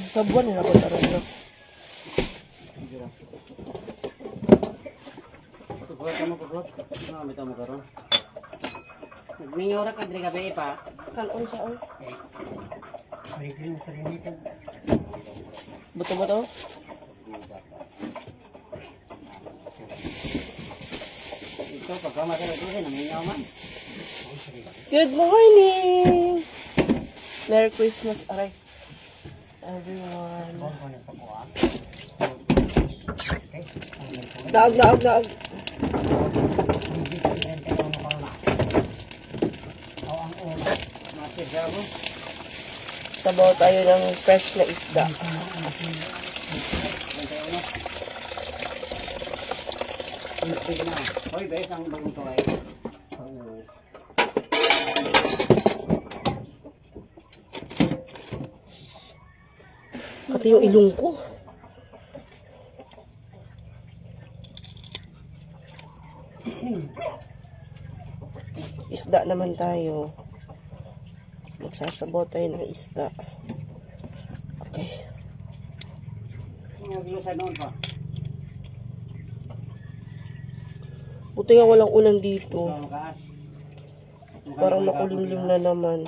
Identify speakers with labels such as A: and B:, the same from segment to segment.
A: Sa buwan na ako taron na.
B: Pagod ka mo pagod. Namit mo karon. Nagmingora ka diri gabi pa.
A: Kanon sa oy.
B: May green sa rinito.
A: Buto-buto.
B: Ito pagka matara diri namingaw man.
A: Good morning! Merry Christmas, aray. Everyone. Daag. Sabaw tayo ng fresh na isda.
B: Hoy, bes ang bagong tuway.
A: Pati yung ilong ko. Isda naman tayo. Magsasabaw tayo ng isda. Okay. Buti nga walang ulan dito. Parang makulimlim na naman.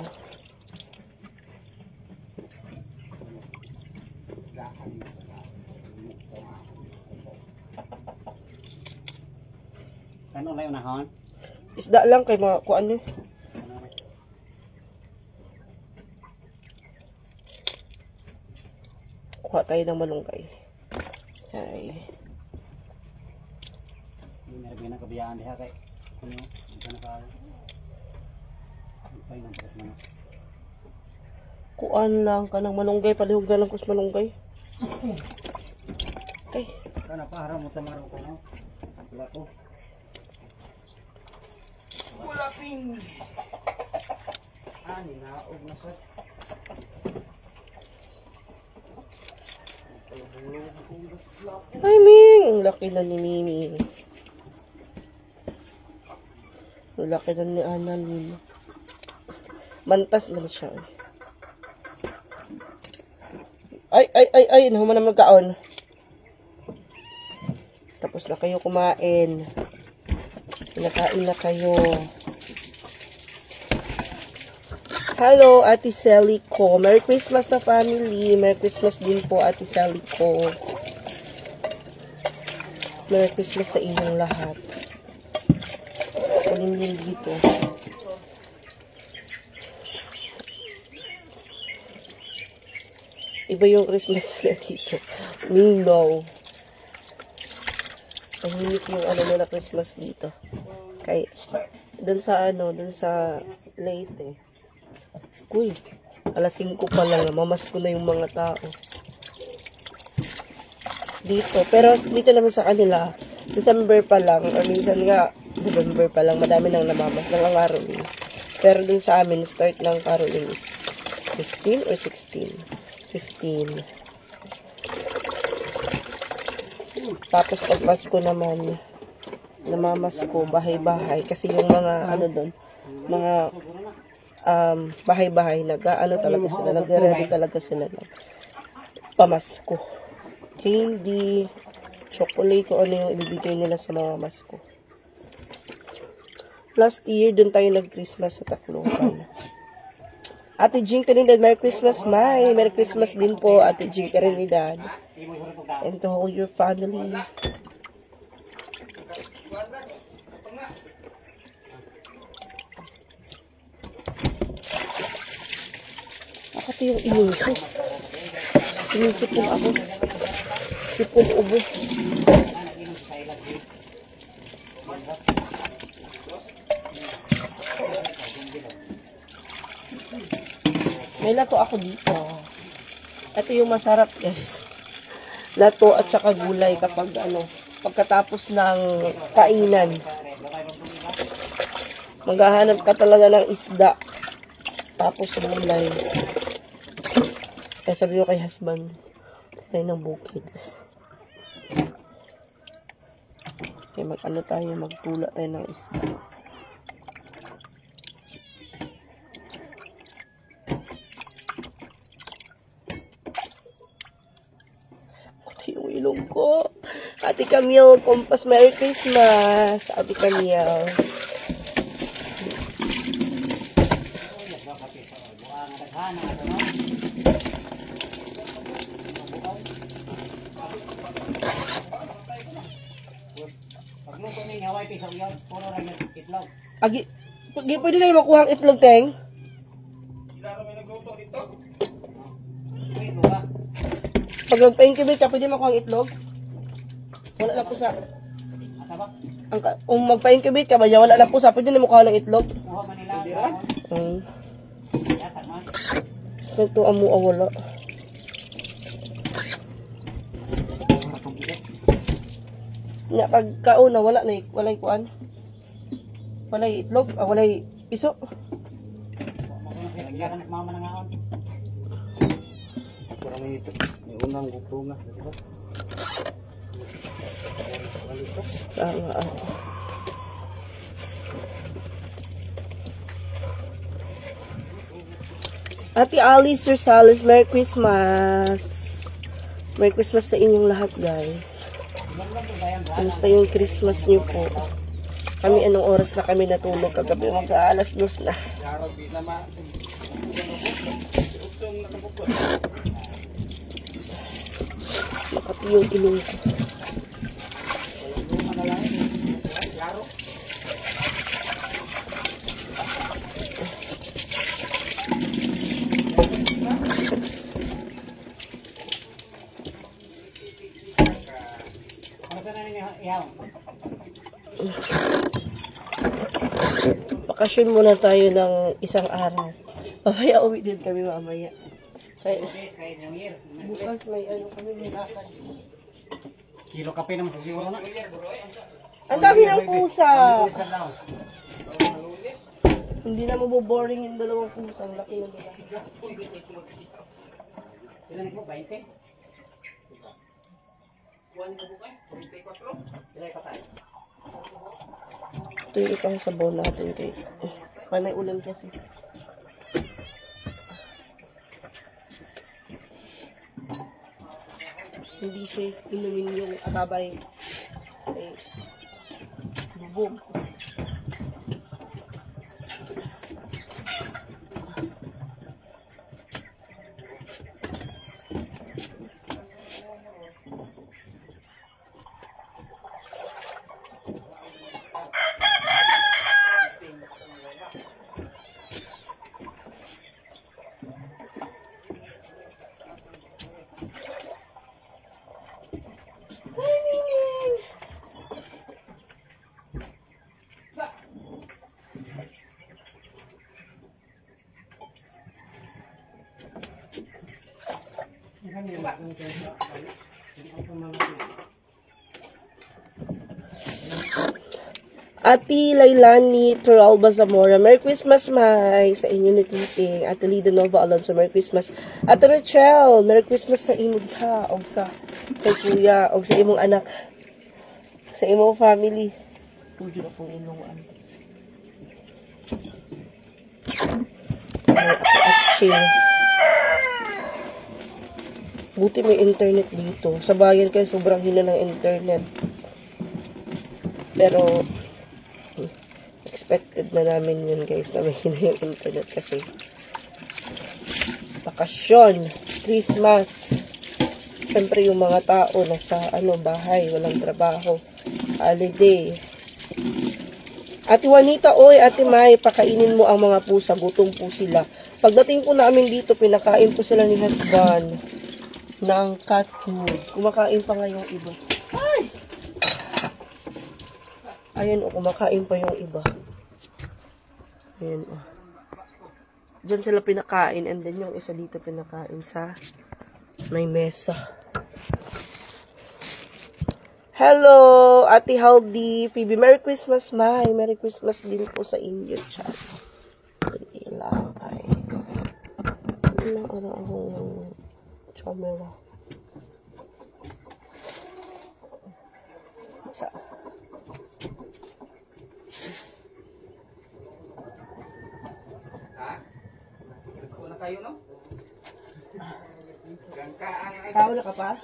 B: Ano lang nahon?
A: Isda lang kay mga kuan eh. Kuha tayo ng malunggay. Okay.
B: Meron na kabiyaan diha kay kuno kana ka. Ay nang tres man.
A: Kuan lang kanang malunggay, palihog na lang kus malunggay. Okay.
B: Kana pa haram mo tamaro ko no. Wala ko. Wala ping. Ani na og nasat.
A: Ay, Ming! Ang laki na ni Mimi. Ang laki na ni Annalyn. Mantas man siya. Ay! Nahuman na magkaon. Tapos na kayo kumain. Pinakain na kayo. Hello, Ate Sally ko. Merry Christmas sa family. Merry Christmas din po, Ate Sally ko. Merry Christmas sa inyong lahat. Kulimlim dito. Iba yung Christmas na dito. Mingaw. Ang hinit yung ano nila Christmas dito. Kay, dun sa Leyte. Uy, alas 5 pa lang. Mamasko na yung mga tao. Dito. Pero dito naman sa kanila, December pa lang. Or minsan nga, November pa lang. Madami nang namamas ng caroling. Pero dun sa amin, start ng caroling is 15 or 16? 15. Tapos pag Pasko naman, namamasko, bahay-bahay. Kasi yung mga, ano dun, mga bahay-bahay, talaga sila, nagre-ready talaga sila ng pamasko. Candy, chocolate, kung ano yung ibibigay nila sa mga masko. Last year, dun tayo nag-Christmas sa Tacloban. Ate Jing Trinidad, Merry Christmas, May. Merry Christmas din po, Ate Jing Trinidad. And to all your family. Nakati yung ilong ko. Sinisipon ako. Sipon ubo. May lato ako dito. Ito yung masarap, guys. Lato at saka gulay kapag pagkatapos ng kainan. Maghahanap ka talaga ng isda. Tapos gulay. Kaya sabi ko kay husband, tayo ng bukid. Kaya magtula tayo ng isda. itlog ko. Ate Camille, Kompas, Merry Christmas. Ate Camille.
B: Pagluto ni Hawaii piso yun, puro lang yung itlog.
A: Agi, pwede na yung makuha ang itlog, Teng?
B: Ito ba?
A: Pag nagpa-incubate ka, pwede makuha ang itlog? Wala lang po sa...
B: Asa ba?
A: Kung magpa-incubate ka ba, wala lang po sa... Pwede na makuha ng itlog?
B: Kuha man nila. Yata man.
A: Ito amo wala. Nya pagkauna wala na walay kuan. Walay itlog, walay piso.
B: Nagyakan at mama na ngaon. Parang may unang gutunga, di ba?
A: Tama. Ate Alice, Sir Salis, Merry Christmas. Merry Christmas sa inyong lahat, guys. Kamusta yung Christmas niyo po? Kami, anong oras na kami natulog? Kagabi mag-aalas 2 na. Makati yung ilong ko. Bakasyon muna tayo ng isang araw. Mamaya uwi din kami mamaya. Kaya, bukas may ano kami, may lakad.
B: Kilo kape naman siguro na.
A: Ang dami ng pusa! Hindi na maboboring yung dalawang pusa. Ang laki na nila.
B: Ilan po? 20?
A: Ito yung ipang sabaw natin kay panay ulan kasi. Hindi safe inumin yung atabay. Okay. Bubog. Ati Lailani Turalba Zamora, Merry Christmas, May, sa inyo ni Titing. Ate Lida Nova Alonso, Merry Christmas. Ate Rachel, Merry Christmas sa imong ha, o sa kay kuya, o sa imong anak, sa imong family. Tujo na pong inuwan. At buti may internet dito. Sa bayan kayo, sobrang hina ng internet. Pero, expected na namin yun, guys, na may hina yung internet kasi bakasyon, Christmas. Siyempre, yung mga tao nasa bahay, walang trabaho, holiday. Ate Juanita, oy, Ate May, pakainin mo ang mga pusa, gutom po sila. Pagdating po namin dito, pinakain po sila ni husband ng cat food. Kumakain pa nga yung iba. Ay! Ayan, kumakain pa yung iba. Ayan, Diyan sila pinakain, and then yung isa dito pinakain sa may mesa. Hello, Ate Haldi, Phoebe, Merry Christmas, May. Merry Christmas din po sa inyo, chat. Ilang ay. Ilang araw akong camera. Sa
C: Kayo, no?
A: tao na ka pa?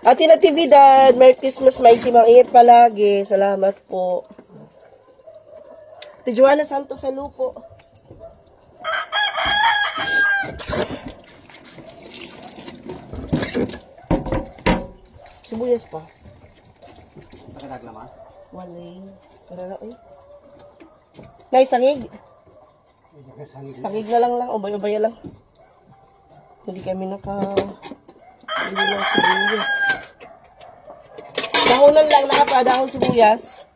A: Ate Natividad, Merry Christmas, maigi mang-ingat palagi. Salamat po. Ate Joanna Santos sa lupo. Sibuyas pa. Walay. Pero na, eh. Nay, sangig. Sangig na lang. Ubay-ubay lang. Hindi kami hindi lang sibuyas. Dahonan lang, nakapadahon sibuyas.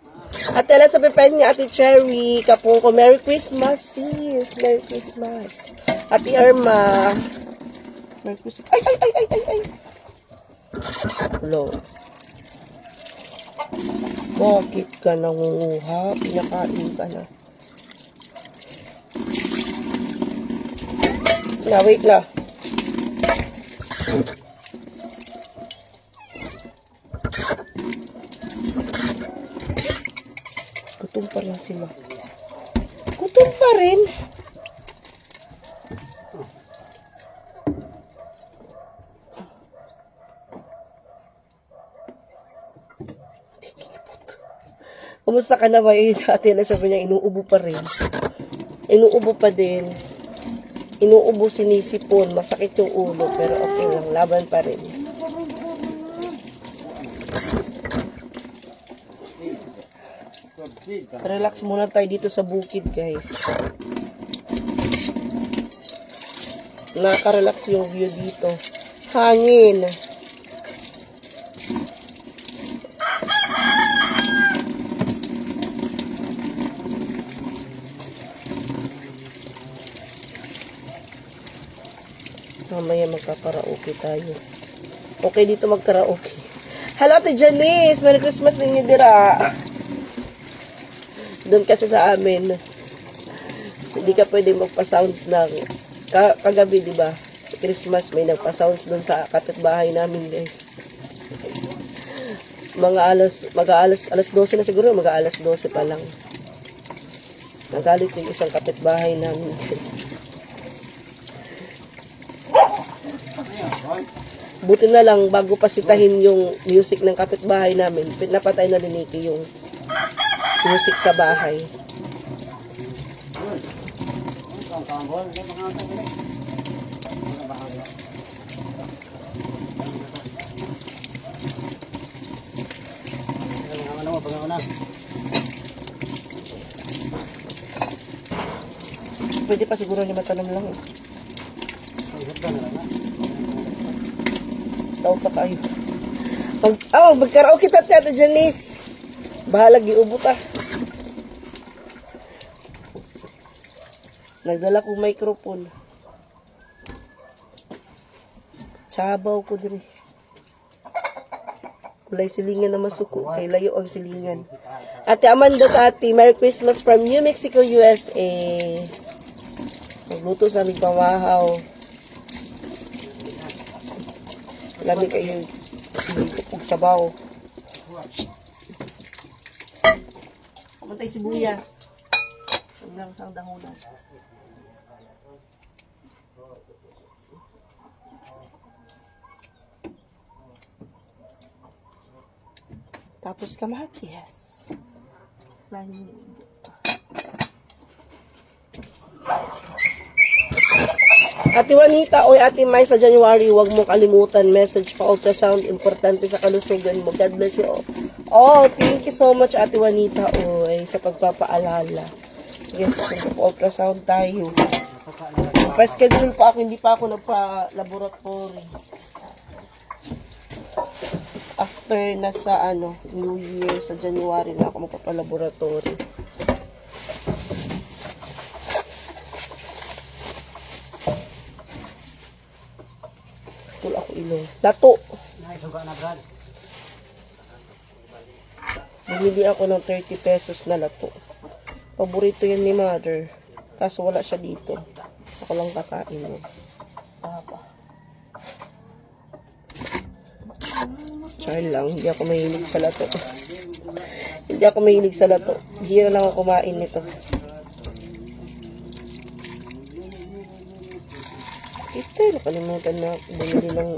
A: At tela sa Pepeña, Ate Cherry, kapong ko, Merry Christmas, sis. Merry Christmas. Ate Irma. Merry Christmas. Ay. Hello. Bakit ka nangunguha? Pinakain ka na. Wait na. Gutom pa rin sila. Gutom pa rin. Kumusta ka na ba? Ate lang sabi niya, inuubo pa rin. Inuubo pa din. Inuubo, sinisipon. Masakit yung ulo. Pero okay lang. Laban pa rin. Relax muna tayo dito sa bukid, guys. Nakaka-relax yung view dito. Hangin. Mamaya magkakaraoke tayo. Okay dito magkaraoke. Hello, Ate Janice! Merry Christmas ninyo dira. Doon kasi sa amin, hindi ka pwede magpa-sounds ng kagabi, di ba? Christmas, may nagpa-sounds doon sa kapitbahay namin, guys. Alas 12 na siguro, alas 12 pa lang. Nagalit yung isang kapitbahay namin, guys. Buti na lang, bago pasitahin yung music ng kapitbahay namin, napatay na ni Nikki yung music sa bahay. Pwede pa siguro 5 tanong lang. Tawag pa kayo. Magkaraoke kita, Ate Janice. Bahalag iubot ah. Nagdala kong microphone. Chabaw ko diri. Kulay silingan na masuko. Kay layo ang silingan. Ate Amanda Tati, Merry Christmas from New Mexico, USA. Magluto sa aming pamahaw. Lamig kayo tupog sabaw. Pamantay sibuyas. Hanggang sa dahunan. Tapos kamatis. Sangin. Ate Juanita, oy Ate May, sa January, huwag mong kalimutan, message pa ultrasound, importante sa kalusugan mo. God bless you. Oh, thank you so much Ate Juanita, oy, sa pagpapaalala. Yes, ultrasound tayo. Pa-schedule pa ako, hindi pa ako nagpa-laboratory. After na sa New Year, sa January na ako magpapa-laboratory. Lato. Bumili ako ng 30 pesos na lato. Paborito yan ni Mother. Kaso wala siya dito. Ako lang kakain mo. Char lang. Hindi ako mahilig sa lato. Hindi ako mahilig sa lato. Hindi na lang ako kumain nito. Ito, nakalimutan na bumili ng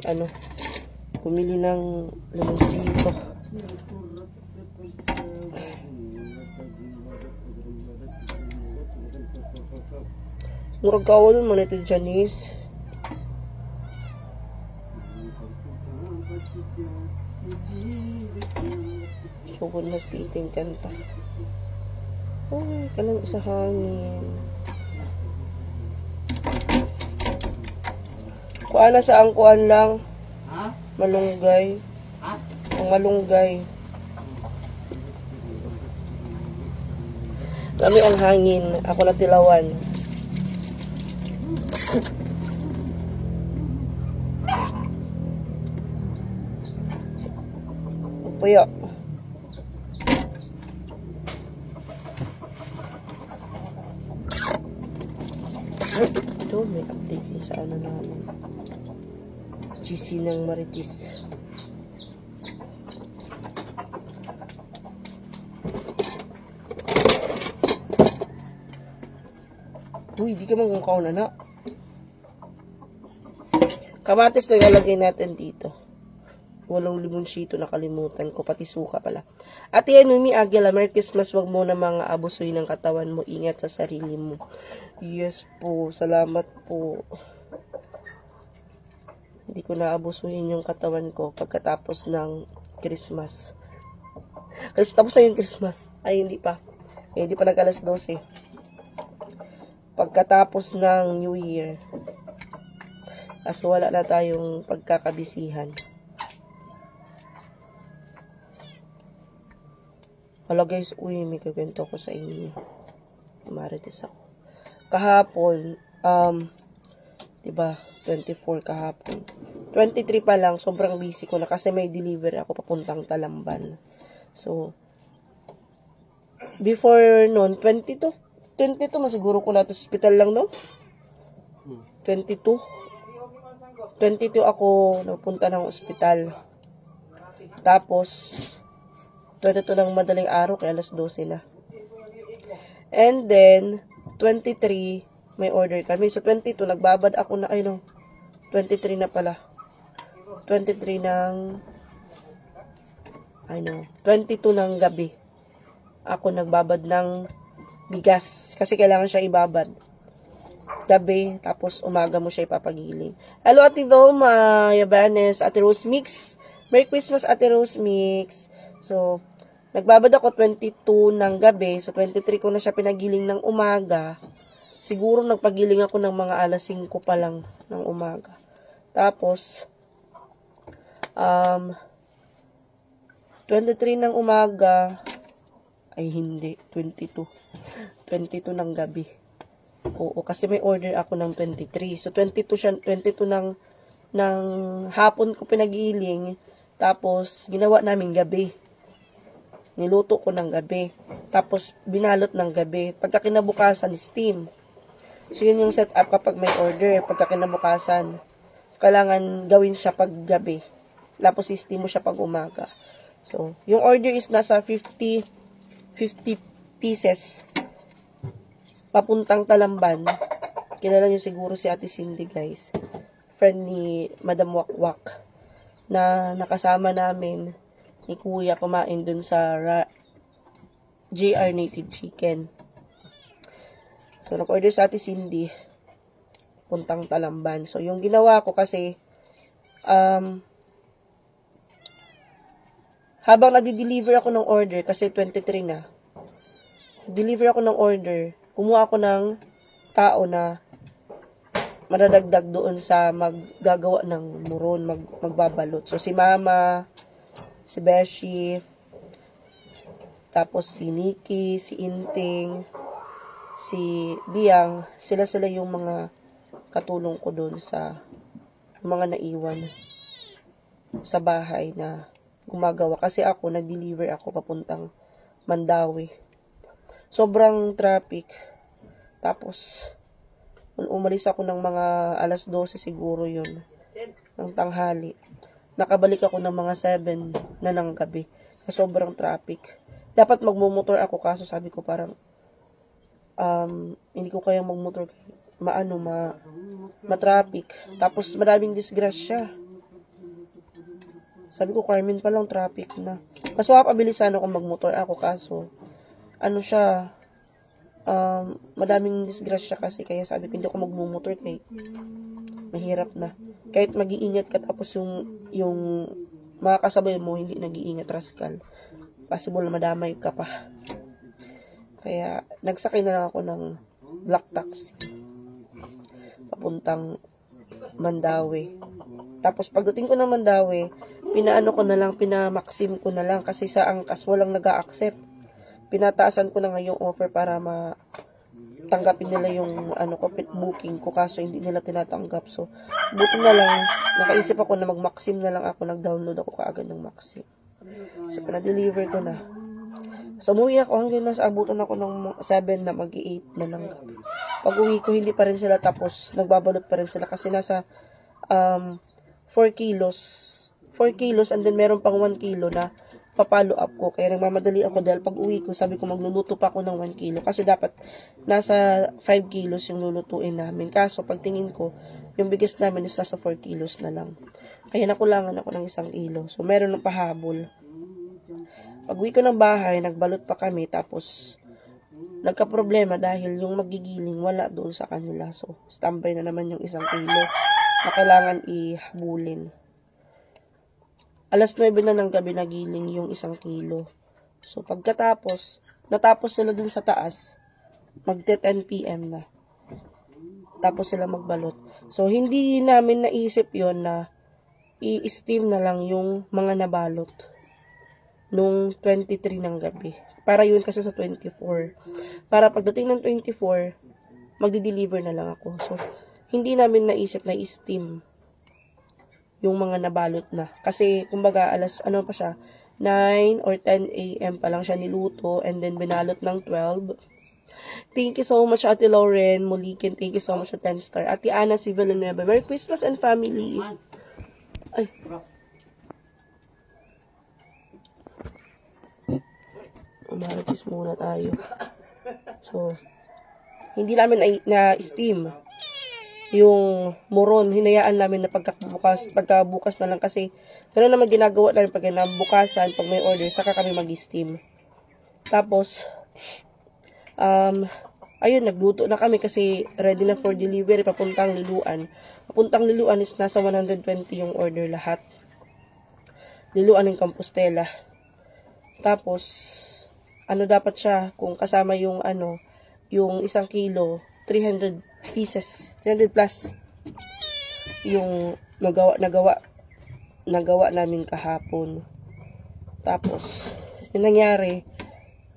A: bumili ng limoncito. Murag kawal mo na ito, Janice. Sugod mas titing kanta. Ay, kalang sa hangin. Kuan na sa ang kuan lang.
B: Ha?
A: Malunggay.
B: Ha?
A: Ang malunggay. Kami ang hangin. Ako na tilawan. Puyo. Ito, may update na sa namin. GC ng Marites. Uy, di ka mangungkaw na. Kamatis na ilalagay natin dito. Walang limonsito, nakalimutan ko. Pati suka pala. At yan, Mimi Aguila, Merry Christmas. Wag mo na mga abusoy ng katawan mo. Ingat sa sarili mo. Yes po. Salamat po. Hindi ko naabusuhin yung katawan ko pagkatapos ng Christmas. Kasi tapos na yung Christmas. Ay, hindi pa. Hindi pa nag-alas 12. Pagkatapos ng New Year. Kasi wala na tayong pagkakabisihan. Hala guys, uy, may kagento ko sa inyo. Marites ako. Kahapon, diba, 24 kahapon. 23 pa lang, sobrang busy ko na kasi may delivery ako papuntang Talamban. So, before noon, 22 masiguro ko na ito sa hospital lang, no? 22 ako nagpunta ng ospital. Tapos, 22 ng madaling araw, kaya alas 12 na. And then, 23, may order kami. So, 22, nagbabad ako na, 23 na pala. 23 ng, 22 ng gabi. Ako nagbabad ng bigas. Kasi kailangan siya ibabad. Gabi, tapos umaga mo siya ipapagiling. Hello, Ate Vilma, Yabanes, Ate Rose Mix. Merry Christmas, Ate Rose Mix. So, nagbabad ako 22 ng gabi. So, 23 ko na siya pinagiling ng umaga. Siguro nagpagiling ako ng mga alas 5 pa lang ng umaga. Tapos, 23 ng umaga, ay hindi, 22 ng gabi. Oo, kasi may order ako ng 23. So, 22 ng hapon ko pinagiling. Tapos, ginawa namin gabi. Niluto ko ng gabi. Tapos, binalot ng gabi. Pagka kinabukasan, steam. So, yun yung setup kapag may order. Pagka kinabukasan, kailangan gawin siya pag gabi. Tapos, steam mo siya pag umaga. So, yung order is nasa 50 pieces. Papuntang Talamban. Kilala nyo siguro si Ate Cindy, guys. Friend ni Madam Wakwak. Na nakasama namin ni Kuya kumain dun sa JR Native Chicken. So, nag-order sa Ate Cindy. Puntang Talamban. So, yung ginawa ko kasi, habang nadi-deliver ako ng order, kasi 23 na, deliver ako ng order, kumuha ako ng tao na madadagdag doon sa maggagawa ng muron, magbabalot. So, si Mama, si Beshi, tapos si Nikki, si Inting, si Biang, sila yung mga katulong ko doon sa mga naiwan sa bahay na gumagawa. Kasi ako, nag-deliver ako papuntang Mandawi. Sobrang traffic. Tapos, umalis ako ng mga alas 12 siguro yun. Ng tanghali. Nakabalik ako ng mga 7 na ng gabi. Sa sobrang traffic. Dapat magmumotor ako kaso sabi ko parang hindi ko kayang magmotor. ma-traffic. Tapos maraming disgrasya. Sabi ko, Carmen pa lang traffic na. Mas mapabilisan ako magmotor ako kaso, madaming disgrasya kasi kaya sabi ko hindi ako magmumotor kay mahirap na. Kahit mag-iingat ka tapos yung mga kasabay mo hindi nag-iingat rascal. Possible madamay ka pa. Kaya nagsakay na lang ako ng black taxi. Papuntang Mandawi. Tapos pagdating ko ng Mandawi, pinamaxim ko na lang kasi sa angkas walang nag-a-accept. Pinataasan ko na nga yung offer para tanggapin nila yung booking ko kaso hindi nila tinatanggap. So, buti na lang, nakaisip ako na mag-maxim na lang ako, nag-download ako kaagad ng maxim. So, pinadeliver ko na. So, umuwi ako hanggang nasa abutan ako ng 7 na mag-8 na lang. Pag uwi ko, hindi pa rin sila tapos, nagbabalot pa rin sila kasi nasa 4 kilos and then meron pang 1 kilo na papalo up ko. Kaya nagmamadali ako dahil pag uwi ko, sabi ko magluluto pa ako ng 1 kilo. Kasi dapat nasa 5 kilos yung lulutuin namin. Kaso pagtingin ko, yung biggest namin is nasa 4 kilos na lang. Kaya nakulangan ako ng 1 kilo. So meron ng pahabol. Pag uwi ko ng bahay, nagbalot pa kami. Tapos nagka-problema dahil yung magigiling wala doon sa kanila. So standby na naman yung 1 kilo na kailangan ihabulin. Alas 9 na ng gabi nagiling yung 1 kilo. So, natapos sila dun sa taas, magte-10 PM na. Tapos sila magbalot. So, hindi namin naisip yon na i-steam na lang yung mga nabalot nung 23 ng gabi. Para yun kasi sa 24. Para pagdating ng 24, magdi-deliver na lang ako. So, hindi namin naisip na i-steam yung mga nabalot na. Kasi, kumbaga, pa siya, 9 or 10 AM pa lang siya niluto, and then binalot ng 12. Thank you so much, Ate Lauren Mulikin. Thank you so much, 10 star. Ate Ana si Villanueva. Merry Christmas and family. Ay. Umaratis muna tayo. So, hindi namin na-steam yung moron, hinayaan namin na pagkabukas na lang kasi gano'n naman ginagawa namin pag nabukasan, pag may order, saka kami mag-steam. Tapos, ayun, nagluto na kami kasi ready na for delivery, papuntang Liluan. Papuntang Liluan is nasa 120 yung order lahat. Liluan ng Compostela. Tapos, dapat siya, kung kasama yung yung 1 kilo, 300 pieces, 300 plus yung nagawa namin kahapon. Tapos yung nangyari,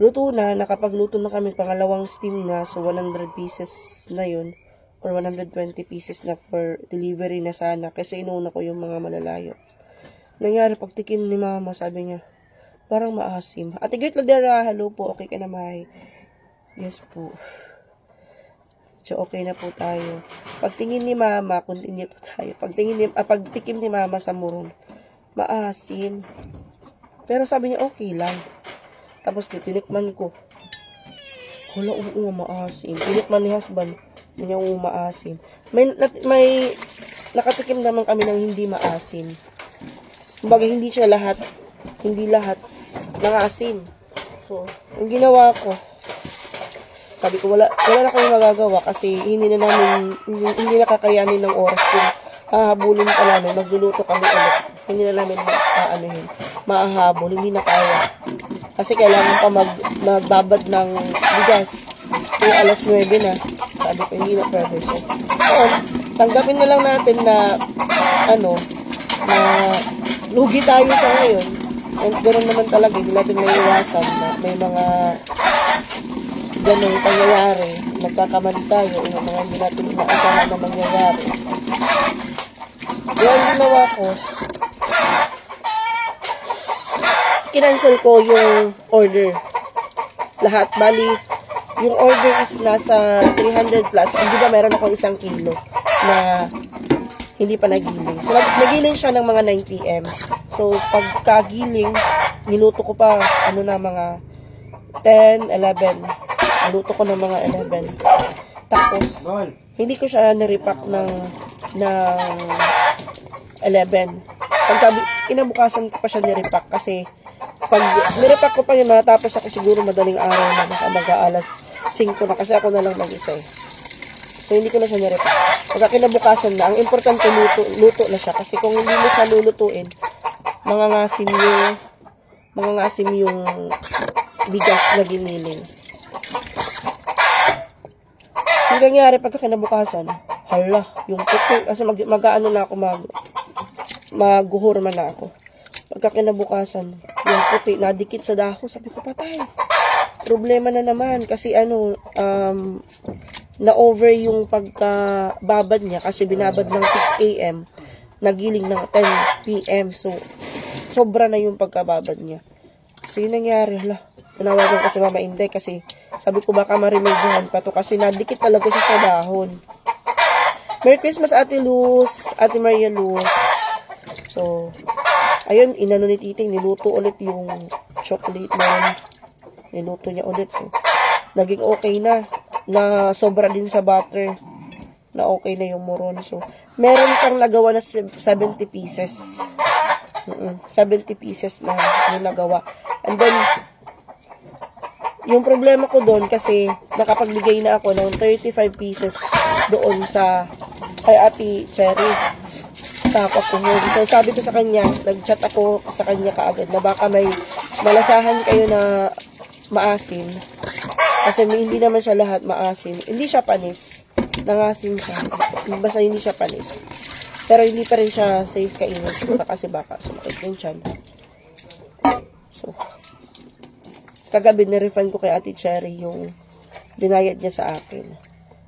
A: luto na, nakapagluto na kami pangalawang steam na, so 100 pieces na yun or 120 pieces na for delivery na sana kasi inuna ko yung mga malalayo. Nangyari, pagtikim ni mama, sabi niya parang maasim. Ate Gert Ladera, hello po, okay ka na, May? Yes po. So, okay na po tayo. Pagtingin ni mama, continue po tayo. Pagtikim ni mama sa muron, maasim. Pero sabi niya, okay lang. Tapos, tinikman ko. Wala, maasim. Tinikman ni husband, hindi niya maasim. May nakatikim naman kami ng hindi maasim. Kumbaga, hindi lahat nangasim. So, ang ginawa ko, sabi ko, wala na kami magagawa kasi hindi na kakayanin ng oras kung hahabulin pa namin, magluluto kami ulit. Hindi na namin maahabol, hindi na kaya. Kasi kailangan pa magbabad ng bigas. Kaya alas 9 na. Sabi ko, hindi na pwede. So, tanggapin na lang natin na, na lugi tayo sa ngayon. And ganoon naman talaga, hindi natin may iwasan na may mga ganun pangyayari, nagkakamali tayo, yung mga hindi natin inaasahan na mangyayari. Yung ginawa ko, kinancel ko yung order. Lahat, bali, yung order is nasa 300 plus, hindi ba meron ako 1 kilo na hindi pa nagiling. So, nagiling siya ng mga 9 PM. So, pagkagiling, niluto ko pa, mga 10, 11. Niluto ko ng mga 11. Tapos, hindi ko siya nirepack ng 11. Pagka inabukasan ko pa siya nirepack kasi pag nirepack ko pa yun, matapos ako siguro madaling araw na, baka mag-aalas 5 na kasi ako na lang mag-isa eh. So, hindi ko na siya nirepack. Pagka kinabukasan na, ang importante luto na siya kasi kung hindi mo siya lulutuin, mangangasim yung bigas na giniling. So, yung nangyari pagka kinabukasan, hala, yung puti, kasi mag-ano na ako, maghuhurma na ako. Pagka kinabukasan, yung puti, nadikit sa dahon, sabi ko, patay. Problema na naman, kasi na-over yung pagkababad niya, kasi binabad ng 6 a.m., nagiling ng 10 p.m., so, sobra na yung pagkababad niya. So, yun nangyari, hala, tinawagan kasi Mama Inday, kasi sabi ko, baka marimedyohan pa to, kasi nadikit talaga siya sa dahon. Merry Christmas, Ate Luz, Ate Maria Luz. So, ayun, inano ni Titing, niluto ulit yung chocolate na niluto niya ulit. So, naging okay na sobra din sa butter, na okay na yung moron. So, meron pang nagawa na 70 pieces. 70 pieces na yung nagawa. And then, yung problema ko doon kasi nakapagbigay na ako ng 35 pieces doon kay Ate Cherry. Sa pakuhog. So, sabi ko sa kanya, nag-chat ako sa kanya kaagad na baka may malasahan kayo na maasim. Kasi hindi naman siya lahat maasim. Hindi siya panis. Nangasim siya. Basta hindi siya panis. Pero hindi pa rin siya safe kainin. Kasi baka sumakit yung tiyan. So, kagabi na-refund ko kay Ate Cherry yung binayad niya sa akin.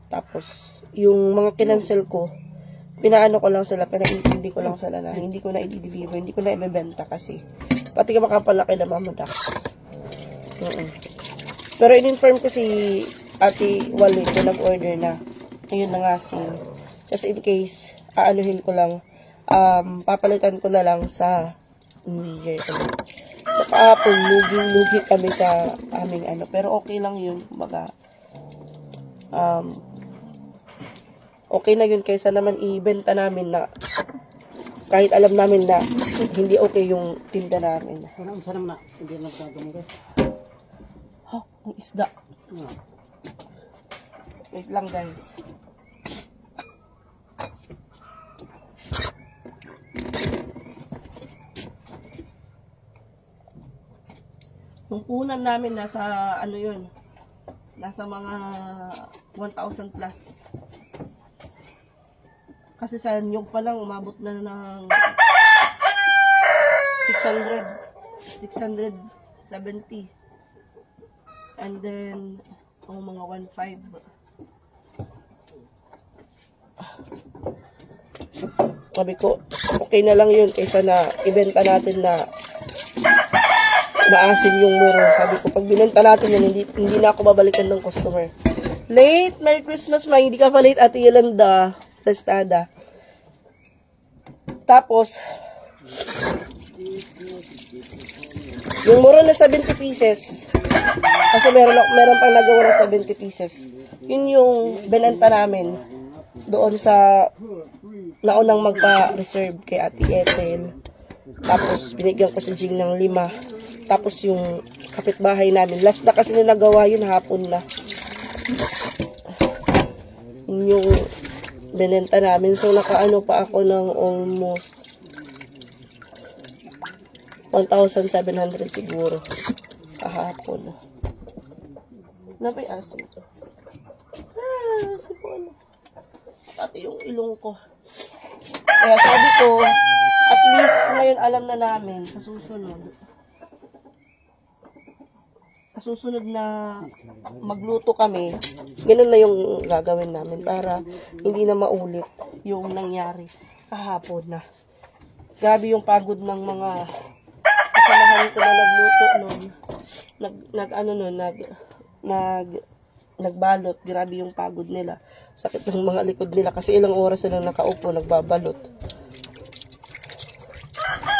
A: Tapos, yung mga kinancel ko, pinaano ko lang sila, pinaintindi ko lang sila na hindi ko na i-deliver, hindi ko na ibebenta kasi. Pati ka makapalaki na Mama Dax. Pero in-inform ko si Ate Wally ko nag-order na. Ayun na nga just in case, aanuhin ko lang, papalitan ko na lang sa New Year. So, kahapon, lugi kami sa aming ano. Pero okay lang yun, kumbaga, okay na yun kaysa naman ibenta namin na kahit alam namin na hindi okay yung tinda namin.
B: Sana naman na, hindi na nagkagamit.
A: Ha? Ang isda. Wait lang guys. Yung punan namin nasa ano yun, nasa mga 1,000 plus. Kasi sa nyug pa lang, umabot na ng 670. And then, mga 1,500. Sabi ko, okay na lang yun kaysa na ibenta natin na maasim yung muro. Sabi ko, pag binenta natin yun, hindi na ako babalikan ng customer. Late! Merry Christmas, ma. Hindi ka pa late, Ate Yolanda. Testada. Tapos, yung muro na 70 pieces, kasi meron pang nagawa na 70 pieces, yun yung binenta namin doon sa naunang magpa-reserve kay Ate Ethel. Tapos, binigyan ko si Jing ng 5. Tapos, yung kapitbahay namin, last na kasi na nagawa yun, hapon na. Yun yung binenta namin. So, nakaano pa ako ng almost 1,700 siguro. Kahapon. Napay aso ito. Sipon. Pati yung ilong ko. Kaya sabi ko, at least ngayon alam na namin sa susunod na magluto kami, ganun na yung gagawin namin para hindi na maulit yung nangyari kahapon na. Grabe yung pagod ng mga kasamahan ko na nagluto nun. Nagbalot. Grabe yung pagod nila. Sakit ng mga likod nila kasi ilang oras silang nakaupo, nagbabalot.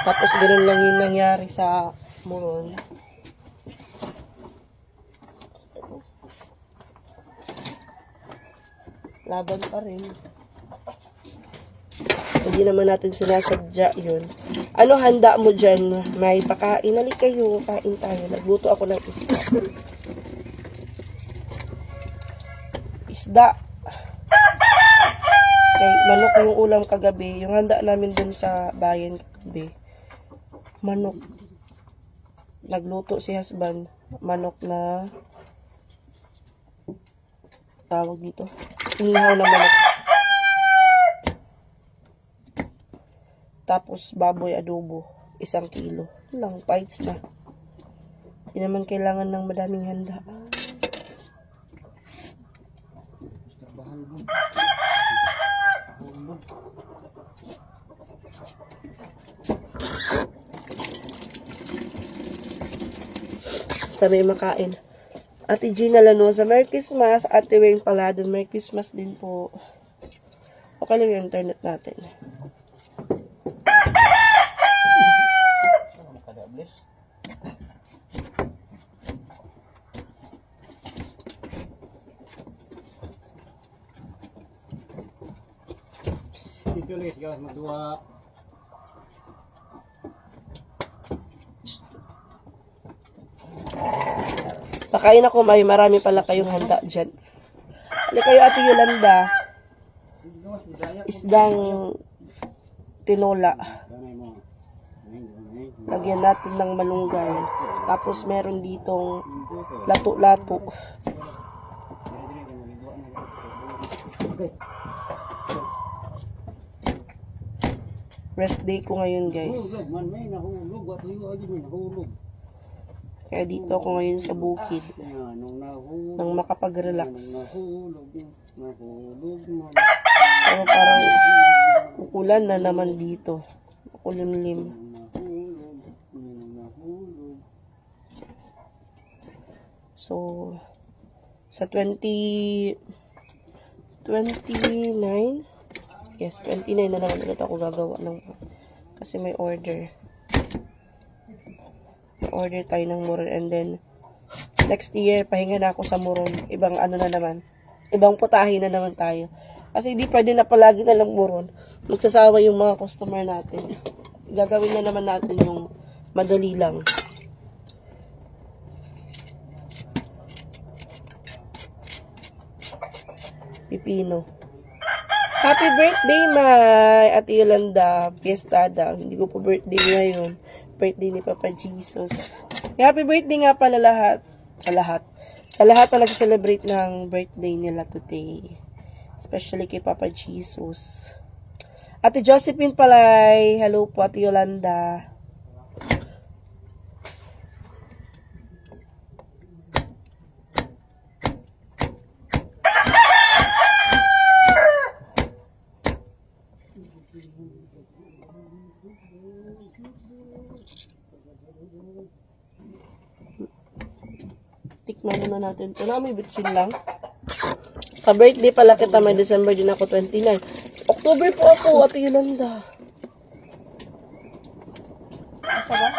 A: Tapos ganun lang yung nangyari sa muron. laban pa rin. Hindi naman natin sinasadya yun. Ano handa mo dyan? May pakain. Halik kayo, kain tayo. Nagluto ako ng isda. Isda. Okay, manok yung ulam kagabi. Yung handa namin dun sa bayan kagabi. Manok. Nagluto si husband. Manok na tawag dito. Inihaw na manok. Tapos baboy adobo. 1 kilo. Lang, bites na. Hindi naman kailangan ng madaming handa. Basta may makain. Ate Gina Lanosa, Merry Christmas. Ate Wayne Paladon, Merry Christmas din po. Okay lang yung internet natin.
B: Dito ulit guys, magduwa.
A: Pakain ako, may marami pala kayong handa dyan. Hali kayo, Ate Yolanda. Isdang tinola. Lagyan natin ng malunggay. Tapos meron ditong lato-lato. Rest day ko ngayon, guys. Kaya dito ako ngayon sa bukid. Nang makapag-relax. Pero parang ukulan na naman dito. Ukulimlim. So, sa 29, yes, 29 na naman ulit ako gagawa ng, kasi may order. May order tayo ng muron, and then, next year, pahinga na ako sa muron. Ibang ano na naman. Ibang putahe na naman tayo. Kasi hindi pwede na palagi na lang muron. Magsasawa yung mga customer natin. Gagawin na naman natin yung madali lang. Pipino. Happy birthday, May! Ate Yolanda, fiestada. Hindi ko po birthday ngayon. Birthday ni Papa Jesus. Happy birthday nga pala lahat. Sa lahat. Sa lahat na nag-celebrate ng birthday nila today. Especially kay Papa Jesus. Ate Josephine Palay. Hello po, Ate Yolanda. Tikman na natin ito. May bitsin lang. Ka-birthday pala kita. May December din ako, 29. October po ako, Ate Yolanda. Asa ba?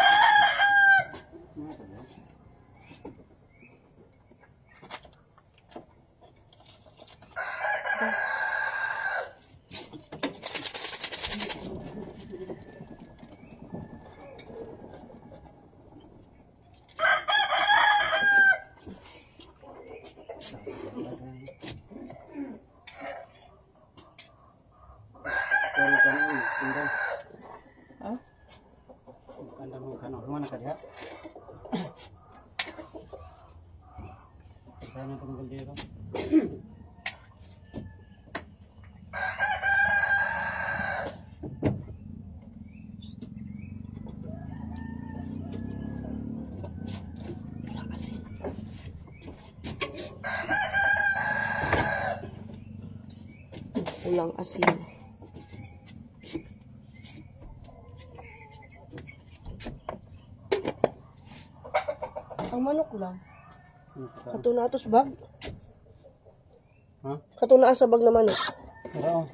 A: Walang asin. Ang manok lang. Katunatos bag.
B: Ha?
A: Katunaan sa bag na manok.
B: Oo.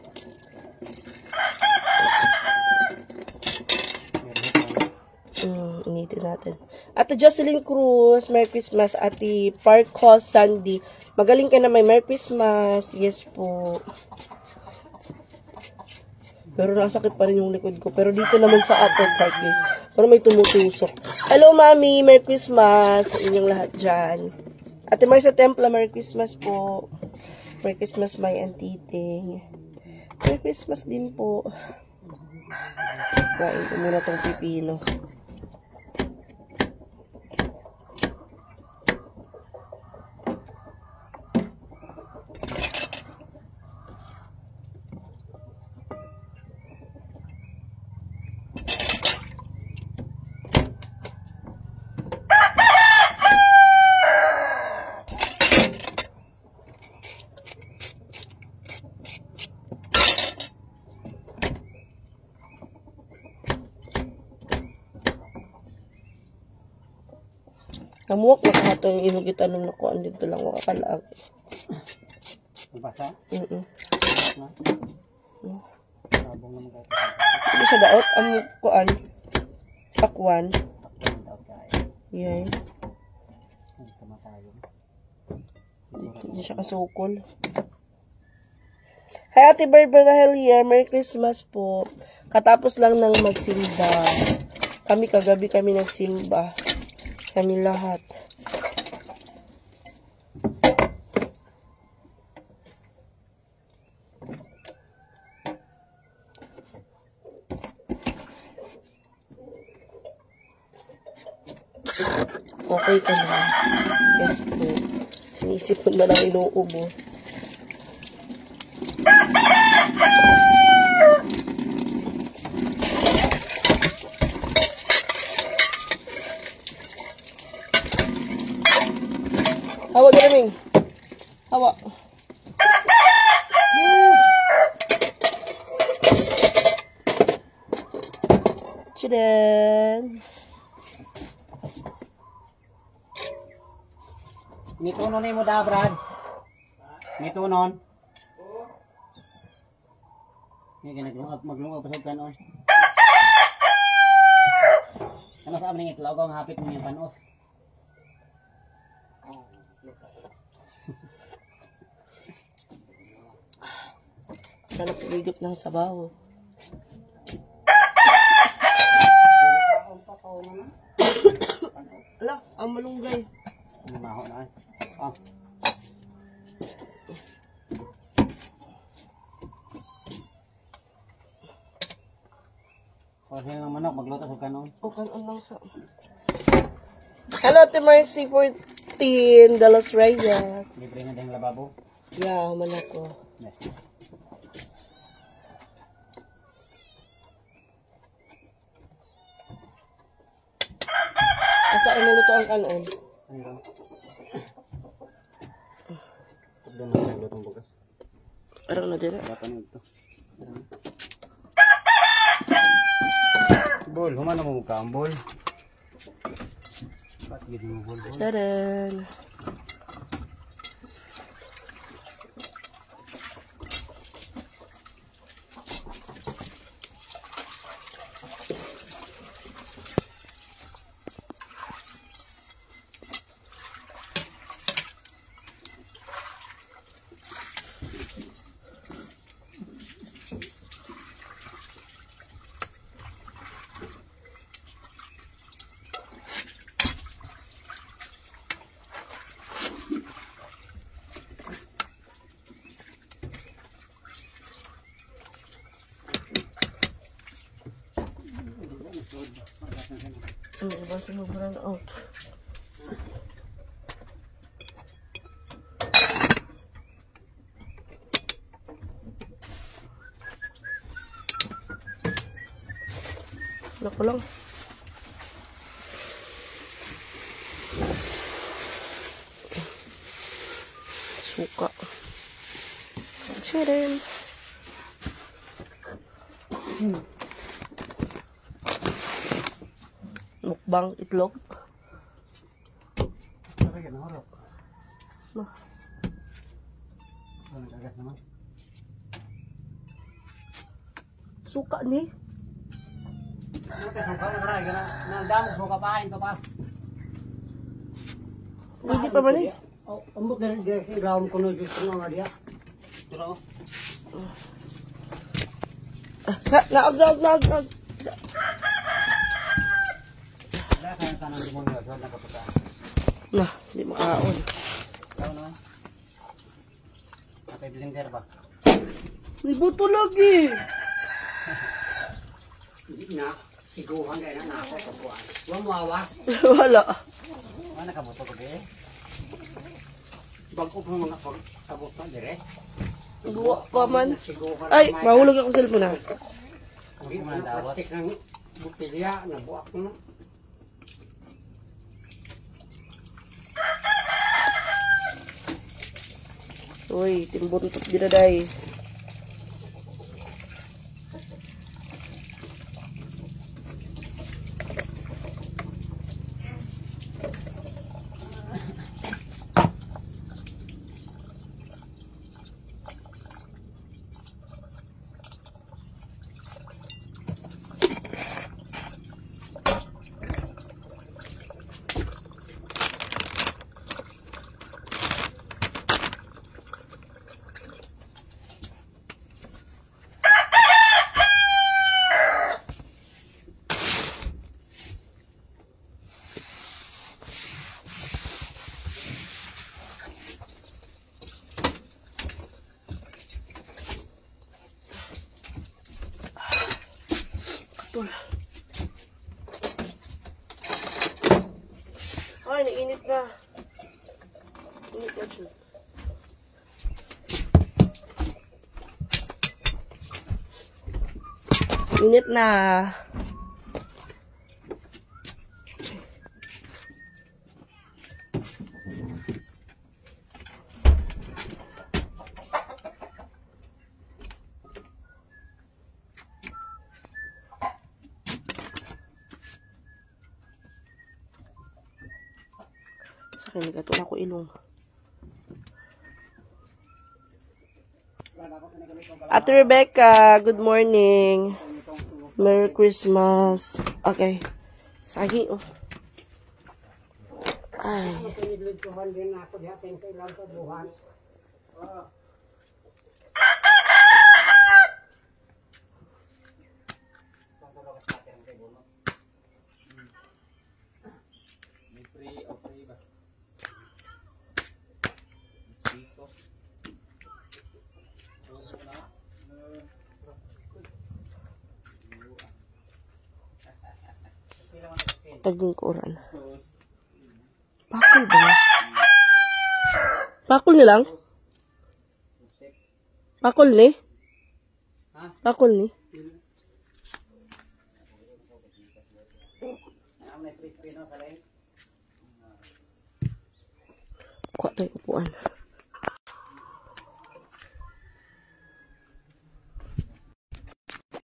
B: Initin
A: Initin natin. Ate Jocelyn Cruz, Merry Christmas. Ate Parkos Sandy, magaling ka na, may Merry Christmas. Yes po. Pero nasakit pa rin yung likod ko. Pero dito naman sa upper part, guys. Pero may tumutusok. Hello, Mami. Merry Christmas sa inyong lahat dyan. Ate Marcia Templa, Merry Christmas po. Merry Christmas, my antiting. Merry Christmas din po. Kain ko muna tong pipino. Namuwak na ka ito yung inugitan nung nakuhaan dito lang makakalaag.
B: Basa? Sabong naman ka.
A: Hindi siya daot. Ang kuhaan. Pakwan. Yan. Hindi siya kasukol. Hi, Ate Barbara Helia. Merry Christmas po. Katapos lang ng magsimba. Kagabi kami nagsimba. Kami lahat. Okay ka na. Yes po. Sinisip ko na lang inuubo. Hawa, galaming. Hawa. Chidan.
B: Nitunon mo da, Brad. Nitunon. Ini maglungag pasod kanon. Ano sa amin ng itlaw kung hapit mo yung panos?
A: Sarap higop ng sabaw. Ala, ang malunggay.
B: Maho na. Ah. Kasi ng manok magluto sa kanon.
A: O kanon lang sa. Hello, Ate Mercy 14 Dallas Reyes.
B: Libre na din lababo.
A: Yeah, human ako.
B: Yes.
A: Asa ang luto ang kanon?
B: Ano? Doon na luto ang bukas.
A: Arang na dira.
B: Dapat ito. Bol, humana mo ka ang bol. Ba't gini mo bol?
A: Taran. Basta mag-run out. Naku lang. Suka. Tcharam. Mukbang itlog.
B: Bakit na horok?
A: No.
B: Agas naman.
A: Suka ni.
B: Ano ka suka mo na? Nandam suka pa, ito pa.
A: Hindi pa man eh.
C: Ambot na rin dyan sa ilawang ko na dyan sa mga diya.
B: Pero,
A: Naag.
B: wala kaya tanong demonyo. Wala nakapunta.
A: Nah, di makaon.
B: Ikaw naman. May blender ba?
A: May buto lagi.
C: Hindi na. Siguhan kaya na ako sa buwan. Huwag mawas.
A: Wala.
B: Wala nakabuto ko eh.
C: Bago pa mga pagkabot na dire.
A: Buwa pa man.
C: Siguhan.
A: Ay, mahulog ako sa cellphone na.
C: Hindi mo na plastic ng butilya. Nabuak mo.
A: Uy, timbuntot din na day. Ay, nainit na. Init na siya. Init na. Sa akin, nagkatula ko ilong. Ate Rebecca, good morning. Merry Christmas. Okay. Sagi, oh. Ay.
C: Piniglintuhan din ako diya. Tingin sa ilang sa buwan.
B: Free o free ba? Piso.
A: Tagong koran. Pakul ba? Pakul ni lang? Pakul ni? Pakul ni? Kuha tayo upuan.